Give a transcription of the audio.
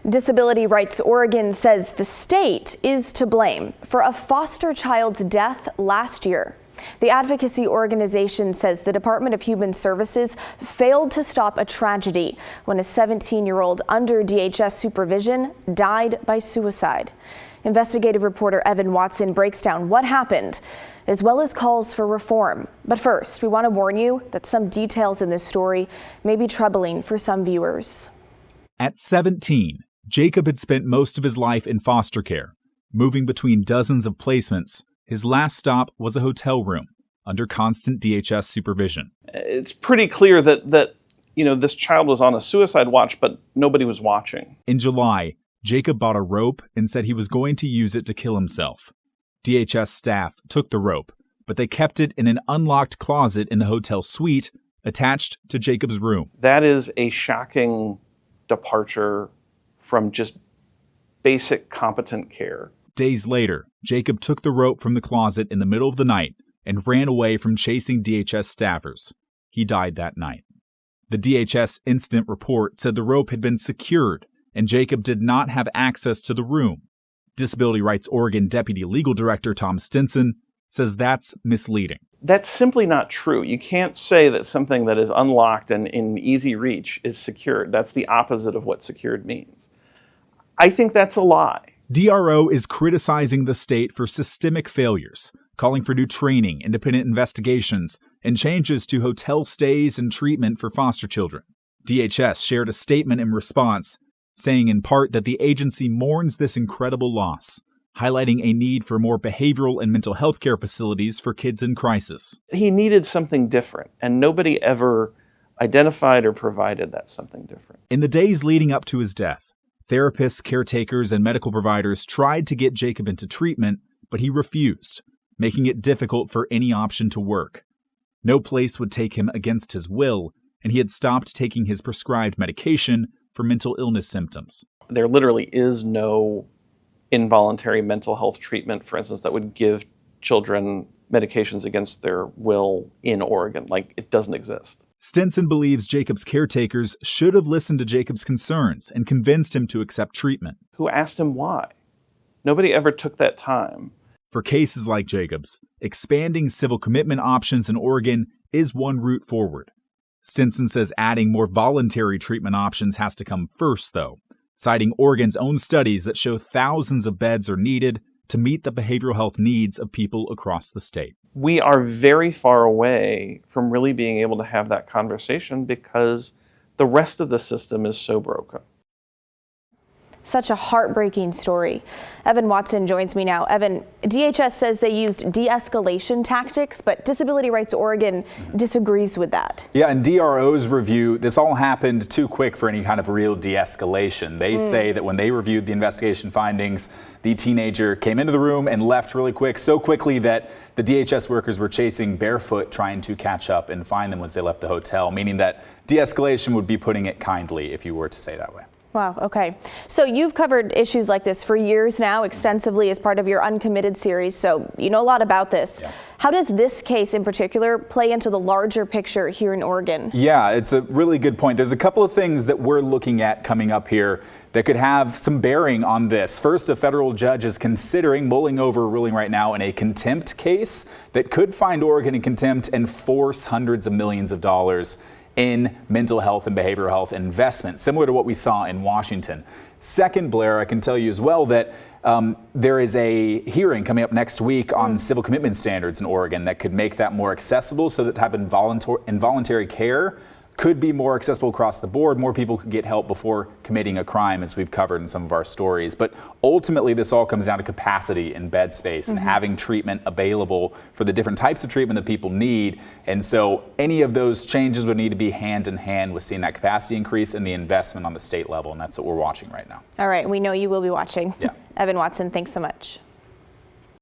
Disability Rights Oregon says the state is to blame for a foster child's death last year. The advocacy organization says the Department of Human Services failed to stop a tragedy when a 17-year-old under DHS supervision died by suicide. Investigative reporter Evan Watson breaks down what happened, as well as calls for reform. But first, we want to warn you that some details in this story may be troubling for some viewers. At 17, Jacob had spent most of his life in foster care, moving between dozens of placements. His last stop was a hotel room under constant DHS supervision. It's pretty clear that this child was on a suicide watch, but nobody was watching. In July, Jacob bought a rope and said he was going to use it to kill himself. DHS staff took the rope, but they kept it in an unlocked closet in the hotel suite attached to Jacob's room. That is a shocking departure from just basic competent care. Days later, Jacob took the rope from the closet in the middle of the night and ran away from chasing DHS staffers. He died that night. The DHS incident report said the rope had been secured and Jacob did not have access to the room. Disability Rights Oregon Deputy Legal Director Tom Stinson says that's misleading. That's simply not true. You can't say that something that is unlocked and in easy reach is secured. That's the opposite of what secured means. I think that's a lie. DRO is criticizing the state for systemic failures, calling for new training, independent investigations, and changes to hotel stays and treatment for foster children. DHS shared a statement in response, saying in part that the agency mourns this incredible loss, highlighting a need for more behavioral and mental health care facilities for kids in crisis. He needed something different, and nobody ever identified or provided that something different. In the days leading up to his death, therapists, caretakers, and medical providers tried to get Jacob into treatment, but he refused, making it difficult for any option to work. No place would take him against his will, and he had stopped taking his prescribed medication for mental illness symptoms. There literally is no involuntary mental health treatment, for instance, that would give children medications against their will in Oregon. It doesn't exist. Stinson believes Jacob's caretakers should have listened to Jacob's concerns and convinced him to accept treatment. Who asked him why? Nobody ever took that time. For cases like Jacob's, expanding civil commitment options in Oregon is one route forward. Stinson says adding more voluntary treatment options has to come first, though, citing Oregon's own studies that show thousands of beds are needed to meet the behavioral health needs of people across the state. We are very far away from really being able to have that conversation because the rest of the system is so broken. Such a heartbreaking story. Evan Watson joins me now. Evan, DHS says they used de-escalation tactics, but Disability Rights Oregon disagrees with that. Yeah, in DRO's review, this all happened too quick for any kind of real de-escalation. They say that when they reviewed the investigation findings, the teenager came into the room and left really quick, so quickly that the DHS workers were chasing barefoot, trying to catch up and find them once they left the hotel, meaning that de-escalation would be putting it kindly if you were to say that way. Wow, okay. So you've covered issues like this for years now, extensively as part of your Uncommitted series, so you know a lot about this. Yeah. How does this case in particular play into the larger picture here in Oregon? Yeah, it's a really good point. There's a couple of things that we're looking at coming up here that could have some bearing on this. First, a federal judge is mulling over a ruling right now in a contempt case that could find Oregon in contempt and force hundreds of millions of dollars in mental health and behavioral health investment, similar to what we saw in Washington. Second, Blair, I can tell you as well that there is a hearing coming up next week on civil commitment standards in Oregon that could make that more accessible, so that type of involuntary care could be more accessible across the board. More people could get help before committing a crime, as we've covered in some of our stories. But ultimately, this all comes down to capacity and bed space and having treatment available for the different types of treatment that people need. And so any of those changes would need to be hand in hand with seeing that capacity increase and the investment on the state level. And that's what we're watching right now. All right. We know you will be watching. Yeah. Evan Watson, thanks so much.